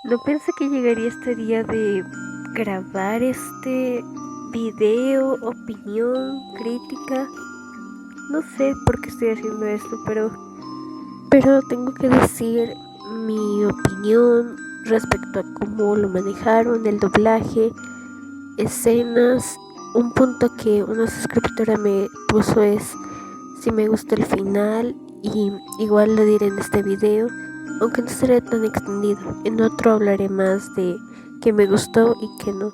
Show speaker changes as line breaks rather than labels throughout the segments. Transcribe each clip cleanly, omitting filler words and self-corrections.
No pensé que llegaría este día de grabar este video, opinión, crítica. No sé por qué estoy haciendo esto, pero tengo que decir mi opinión respecto a cómo lo manejaron, el doblaje, escenas. Un punto que una suscriptora me puso es si me gustó el final, y igual lo diré en este video, aunque no será tan extendido. En otro hablaré más de qué me gustó y qué no.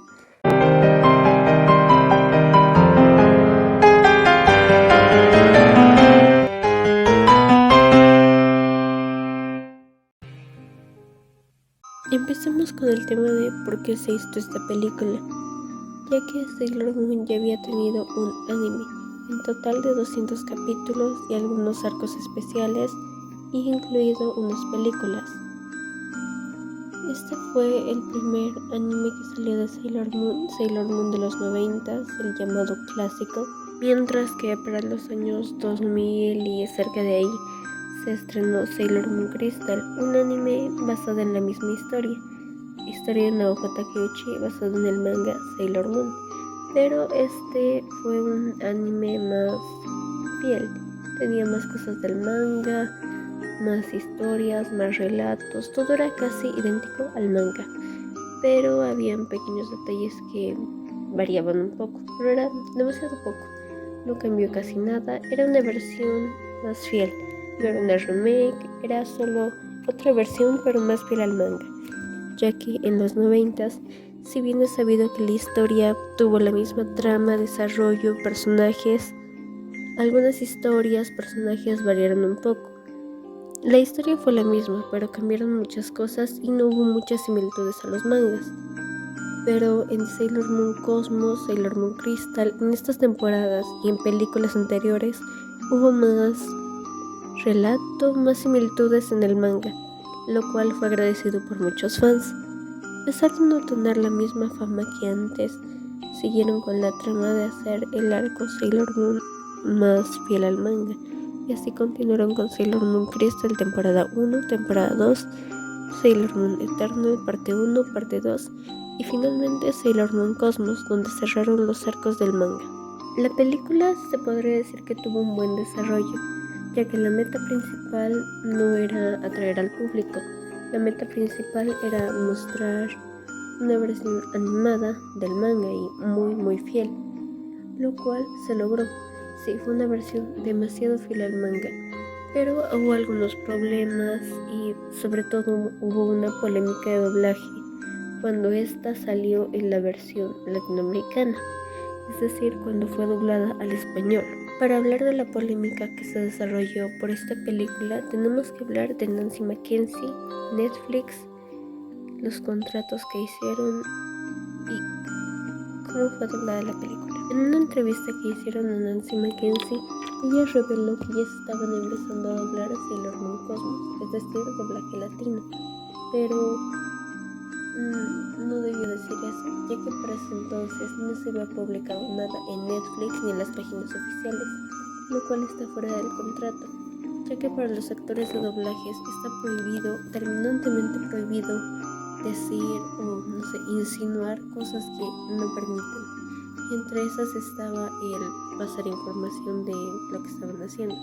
Empecemos con el tema de por qué se hizo esta película, ya que Sailor Moon ya había tenido un anime, en total de 200 capítulos y algunos arcos especiales, y incluido unas películas. Este fue el primer anime que salió de Sailor Moon de los 90, el llamado clásico, mientras que para los años 2000 y cerca de ahí se estrenó Sailor Moon Crystal, un anime basado en la misma historia de Naoko Takeuchi basado en el manga Sailor Moon, pero este fue un anime más fiel, tenía más cosas del manga, más historias, más relatos, todo era casi idéntico al manga, pero habían pequeños detalles que variaban un poco, pero era demasiado poco, no cambió casi nada, era una versión más fiel, no era una remake, era solo otra versión pero más fiel al manga, ya que en los 90s, si bien es sabido que la historia tuvo la misma trama, desarrollo, personajes, algunas historias, personajes variaron un poco. La historia fue la misma, pero cambiaron muchas cosas y no hubo muchas similitudes a los mangas. Pero en Sailor Moon Cosmos, Sailor Moon Crystal, en estas temporadas y en películas anteriores, hubo más relato, más similitudes en el manga, lo cual fue agradecido por muchos fans. A pesar de no tener la misma fama que antes, siguieron con la trama de hacer el arco Sailor Moon más fiel al manga, y así continuaron con Sailor Moon Crystal temporada 1, temporada 2, Sailor Moon Eternal parte 1, parte 2 y finalmente Sailor Moon Cosmos, donde cerraron los arcos del manga. La película se podría decir que tuvo un buen desarrollo, ya que la meta principal no era atraer al público, la meta principal era mostrar una versión animada del manga y muy fiel, lo cual se logró. Sí, fue una versión demasiado fiel al manga, pero hubo algunos problemas y sobre todo hubo una polémica de doblaje cuando esta salió en la versión latinoamericana, es decir, cuando fue doblada al español. Para hablar de la polémica que se desarrolló por esta película, tenemos que hablar de Nancy Mackenzie, Netflix, los contratos que hicieron y cómo fue doblada la película. En una entrevista que hicieron a Nancy Mackenzie, ella reveló que ya estaban empezando a doblar a Sailor Moon Cosmos, es decir, doblaje latino, pero no debió decir eso, ya que para ese entonces no se había publicado nada en Netflix ni en las páginas oficiales, lo cual está fuera del contrato, ya que para los actores de doblajes está prohibido, terminantemente prohibido, decir o no sé, insinuar cosas que no permiten. Y entre esas estaba el pasar información de lo que estaban haciendo.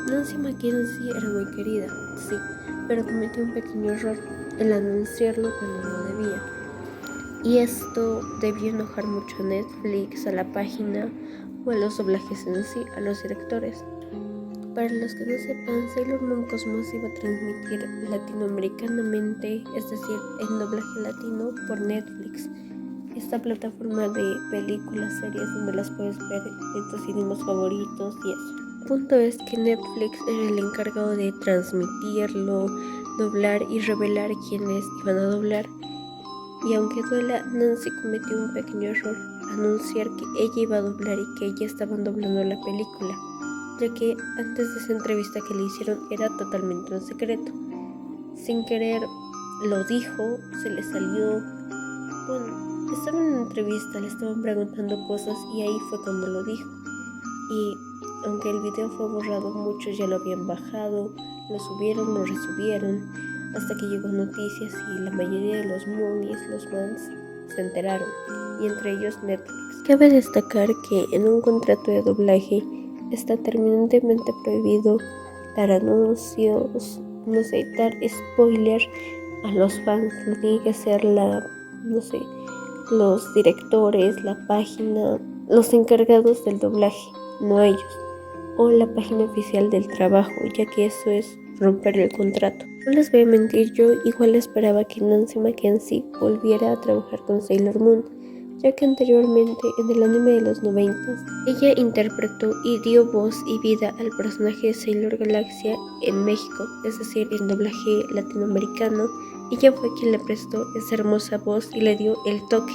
Nancy Mackenzie era muy querida, sí, pero cometió un pequeño error, el anunciarlo cuando no debía. Y esto debió enojar mucho a Netflix, a la página o a los doblajes en sí, a los directores. Para los que no sepan, Sailor Moon Cosmos iba a transmitir latinoamericanamente, es decir, en doblaje latino por Netflix, esta plataforma de películas, series donde las puedes ver en tus idiomas favoritos y eso. El punto es que Netflix era el encargado de transmitirlo, doblar y revelar quiénes iban a doblar. Y aunque duela, Nancy cometió un pequeño error, anunciar que ella iba a doblar y que ella estaban doblando la película, ya que antes de esa entrevista que le hicieron era totalmente un secreto. Sin querer lo dijo, se le salió. Bueno, estaba en una entrevista, le estaban preguntando cosas y ahí fue cuando lo dijo. Y aunque el video fue borrado, muchos ya lo habían bajado, lo subieron, lo resubieron. hasta que llegó Noticias y la mayoría de los moonies, los fans, se enteraron, y entre ellos Netflix. Cabe destacar que en un contrato de doblaje está terminantemente prohibido dar anuncios, dar spoiler a los fans. Lo tiene que hacer los directores, la página, los encargados del doblaje, no ellos, o la página oficial del trabajo, ya que eso es romper el contrato. No les voy a mentir, yo igual esperaba que Nancy Mackenzie volviera a trabajar con Sailor Moon, ya que anteriormente en el anime de los 90 ella interpretó y dio voz y vida al personaje de Sailor Galaxia en México, es decir, en doblaje latinoamericano. Ella fue quien le prestó esa hermosa voz y le dio el toque.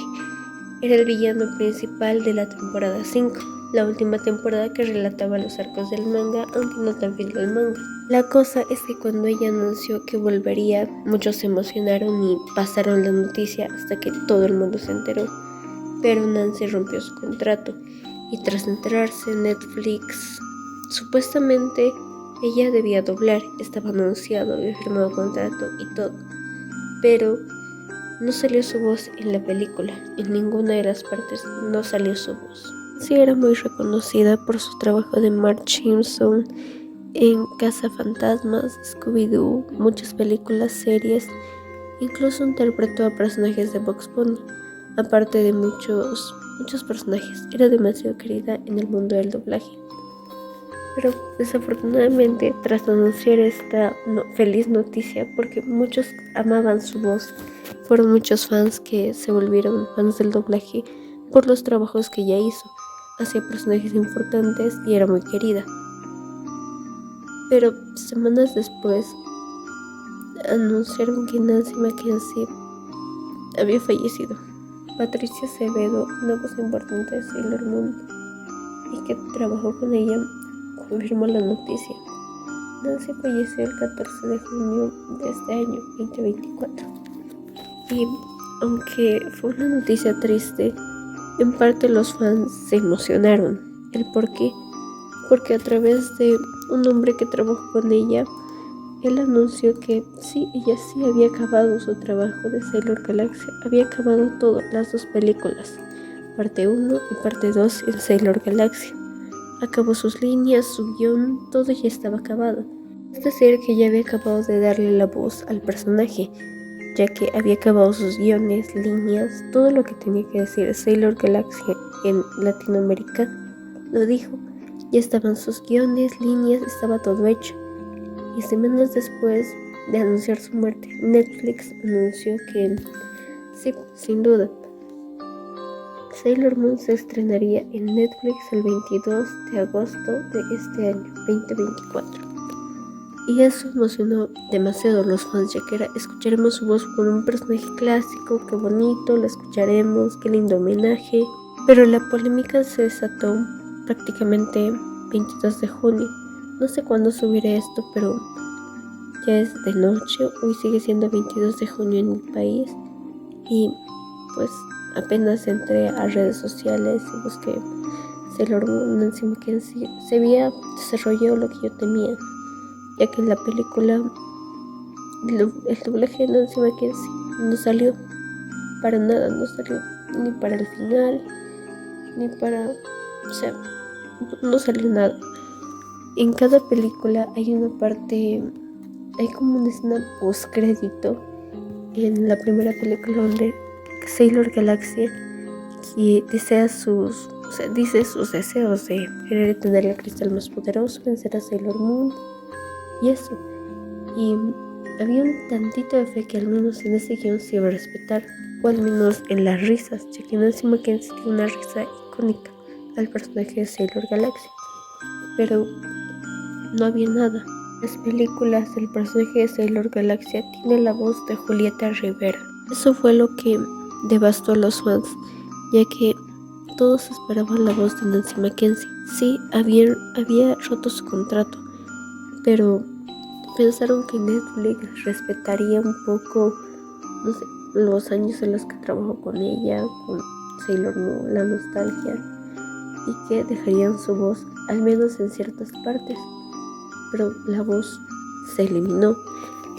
Era el villano principal de la temporada 5, la última temporada que relataba los arcos del manga, aunque no tan fiel al manga. La cosa es que cuando ella anunció que volvería, muchos se emocionaron y pasaron la noticia hasta que todo el mundo se enteró. Pero Nancy rompió su contrato y tras enterarse Netflix, supuestamente ella debía doblar, estaba anunciado, había firmado contrato y todo, pero no salió su voz en la película, en ninguna de las partes no salió su voz. Sí, era muy reconocida por su trabajo de Marge Simpson en Cazafantasmas, Scooby-Doo, muchas películas, series, incluso interpretó a personajes de Bugs Bunny, aparte de muchos personajes. Era demasiado querida en el mundo del doblaje. Pero desafortunadamente, tras anunciar esta feliz noticia, porque muchos amaban su voz, fueron muchos fans que se volvieron fans del doblaje por los trabajos que ella hizo. Hacía personajes importantes y era muy querida. Pero semanas después anunciaron que Nancy Mackenzie había fallecido. Patricia Acevedo, una voz importante de Sailor Moon y que trabajó con ella, confirmó la noticia. Nancy falleció el 14 de junio de este año, 2024. Y aunque fue una noticia triste, en parte los fans se emocionaron. ¿El por qué? Porque a través de un hombre que trabajó con ella, él anunció que ella sí había acabado su trabajo de Sailor Galaxia, había acabado todo, las 2 películas, parte 1 y parte 2 en Sailor Galaxia. Acabó sus líneas, su guión, todo ya estaba acabado. Es decir, que ya había acabado de darle la voz al personaje, ya que había acabado sus guiones, líneas, todo lo que tenía que decir Sailor Galaxia en Latinoamérica, lo dijo. Ya estaban sus guiones, líneas, estaba todo hecho. Y semanas después de anunciar su muerte, Netflix anunció que sí, sin duda, Sailor Moon se estrenaría en Netflix el 22 de agosto de este año, 2024. Y eso emocionó demasiado a los fans, ya que escucharemos su voz con un personaje clásico, qué bonito, la escucharemos, qué lindo homenaje. Pero la polémica se desató prácticamente 22 de junio. No sé cuándo subiré esto, pero ya es de noche, hoy sigue siendo 22 de junio en mi país. Y pues apenas entré a redes sociales y busqué Sailor Moon, Nancy Mackenzie, se había desarrollado lo que yo temía, ya que en la película el doblaje de Nancy Mackenzie no salió para nada, no salió ni para el final, ni para, no salió nada. En cada película hay una parte, hay como una escena post crédito en la primera película donde Sailor Galaxia que dice sus deseos de querer tener el cristal más poderoso, vencer a Sailor Moon y eso. Y había un tantito de fe que al menos en ese guión se iba a respetar, o al menos en las risas, ya que Nancy Mackenzie tiene una risa icónica al personaje de Sailor Galaxia. Pero no había nada. En las películas, el personaje de Sailor Galaxia tiene la voz de Julieta Rivera. Eso fue lo que devastó a los fans, ya que todos esperaban la voz de Nancy Mackenzie. Sí, había roto su contrato, pero pensaron que Netflix respetaría un poco, los años en los que trabajó con ella, con Sailor Moon, la nostalgia, y que dejarían su voz, al menos en ciertas partes. Pero la voz se eliminó.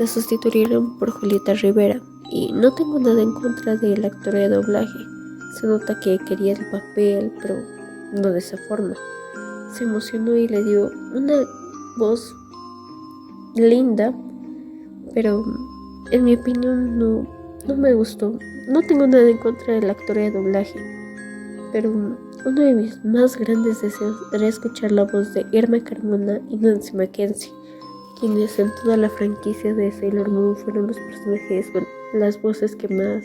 la sustituyeron por Julieta Rivera y no tengo nada en contra del actor de doblaje. Se nota que quería el papel, pero no de esa forma. Se emocionó y le dio una voz linda, pero en mi opinión no me gustó. No tengo nada en contra del actor de doblaje, pero uno de mis más grandes deseos era escuchar la voz de Irma Carmona y Nancy Mackenzie, quienes en toda la franquicia de Sailor Moon fueron los personajes con las voces que más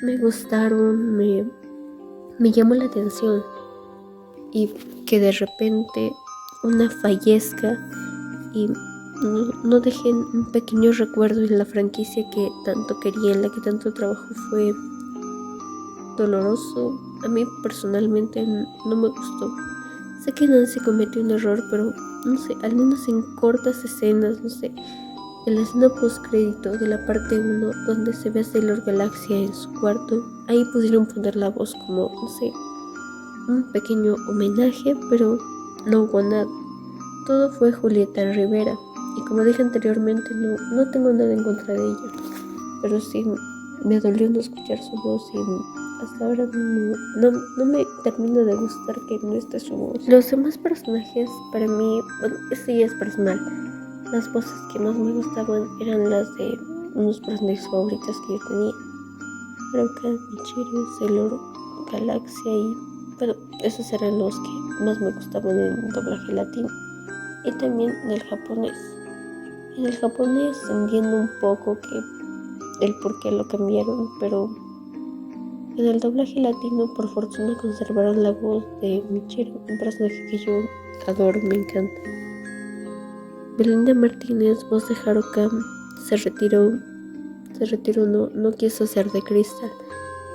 me gustaron, me llamó la atención. Y que de repente una fallezca y no dejen un pequeño recuerdo en la franquicia que tanto quería, en la que tanto trabajo, fue doloroso. A mí personalmente no me gustó. Sé que Nancy cometió un error, pero no sé, al menos en cortas escenas, no sé, en la escena postcrédito de la parte 1 donde se ve a Sailor Galaxia en su cuarto, ahí pudieron poner la voz como, no sé, un pequeño homenaje, pero no hubo nada. Todo fue Julieta Rivera, y como dije anteriormente, no tengo nada en contra de ella, pero sí me dolió no escuchar su voz y hasta ahora no me termina de gustar que no esté su voz. Los demás personajes, para mí, bueno, esto ya es personal, las voces que más me gustaban eran las de unos personajes favoritos que yo tenía: Haruka, Michiru, Sailor Galaxia, y bueno, esos eran los que más me gustaban en doblaje latino. Y también en el japonés. En el japonés entiendo un poco que el por qué lo cambiaron, pero en el doblaje latino por fortuna conservaron la voz de Michiru, un personaje que yo adoro, me encanta. Belinda Martínez, voz de Haruka, se retiró, no quiso ser de Crystal,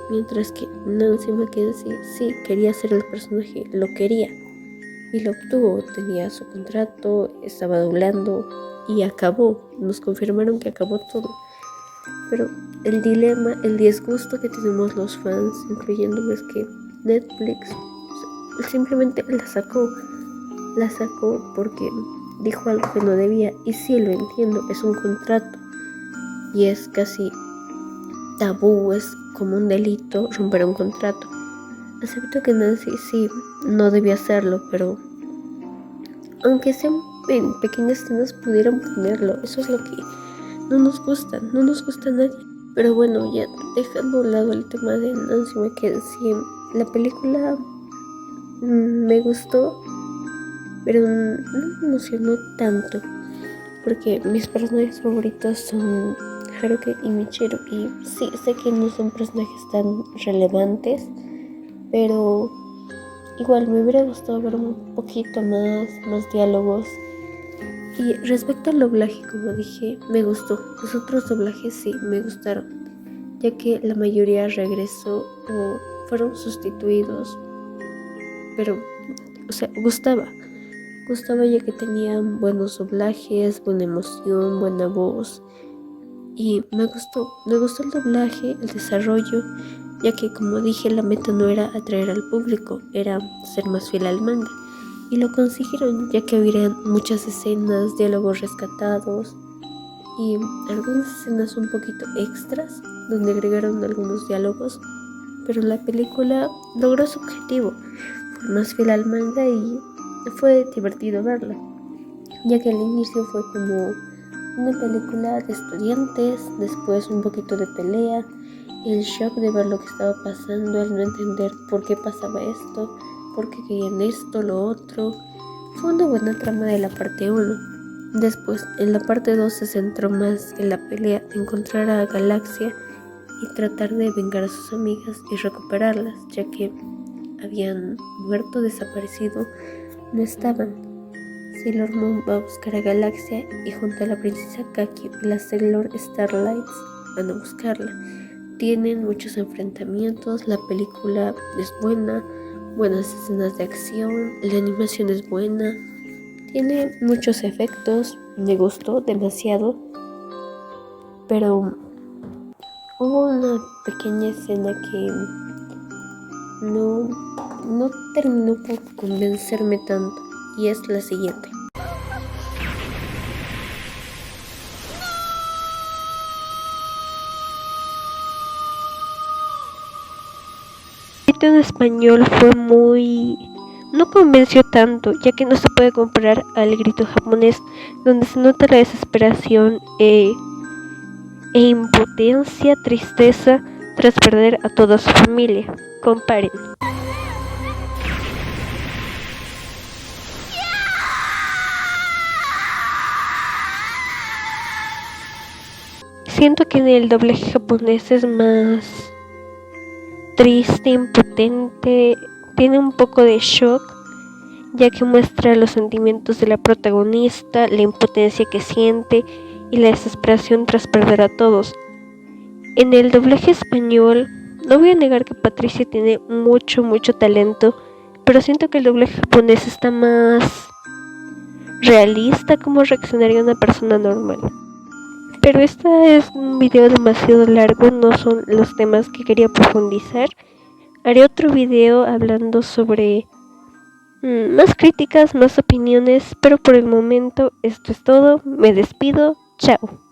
mientras que Nancy Mackenzie sí quería ser el personaje, lo quería y lo obtuvo. Tenía su contrato, estaba doblando y acabó. Nos confirmaron que acabó todo. Pero el dilema, el disgusto que tenemos los fans, incluyéndome, es que Netflix simplemente la sacó porque dijo algo que no debía. Y sí, lo entiendo, es un contrato y es casi tabú, es como un delito romper un contrato. Acepto que Nancy sí no debía hacerlo, pero aunque sean en pequeñas escenas pudieran ponerlo. Eso es lo que no nos gusta a nadie. Pero bueno, ya dejando a un lado el tema de Nancy Mackenzie, la película me gustó, pero no me emocionó tanto, porque mis personajes favoritos son Haruka y Michiru, y sí, sé que no son personajes tan relevantes, pero igual me hubiera gustado ver un poquito más diálogos. Y respecto al doblaje, como dije, me gustó. Los otros doblajes sí me gustaron, ya que la mayoría regresó o fueron sustituidos, pero, o sea, gustaba ya que tenían buenos doblajes, buena emoción, buena voz. Y me gustó el doblaje, el desarrollo, ya que, como dije, la meta no era atraer al público, era ser más fiel al manga. Y lo consiguieron, ya que habrían muchas escenas, diálogos rescatados y algunas escenas un poquito extras donde agregaron algunos diálogos, pero la película logró su objetivo, fue más fiel al manga y fue divertido verla, ya que al inicio fue como una película de estudiantes, después un poquito de pelea, el shock de ver lo que estaba pasando, el no entender por qué pasaba esto, por qué querían esto, lo otro. Fue una buena trama de la parte 1. Después, en la parte 2 se centró más en la pelea de encontrar a Galaxia y tratar de vengar a sus amigas y recuperarlas, ya que habían muerto, desaparecido, no estaban. Sailor Moon va a buscar a Galaxia y junto a la princesa Kaki y las Sailor Starlights van a buscarla. Tienen muchos enfrentamientos, la película es buena, buenas escenas de acción, la animación es buena, tiene muchos efectos, me gustó demasiado, pero hubo una pequeña escena que no terminó por convencerme tanto, y es la siguiente. parte en español no convenció tanto, ya que no se puede comparar al grito japonés, donde se nota la desesperación e impotencia, tristeza tras perder a toda su familia. Comparen. Siento que en el doblaje japonés es más triste, impotente, tiene un poco de shock, ya que muestra los sentimientos de la protagonista, la impotencia que siente y la desesperación tras perder a todos. En el doblaje español, no voy a negar que Patricia tiene mucho talento, pero siento que el doblaje japonés está más realista, como reaccionaría una persona normal. Pero este es un video demasiado largo, no son los temas que quería profundizar. Haré otro video hablando sobre más críticas, más opiniones, pero por el momento esto es todo. Me despido, chao.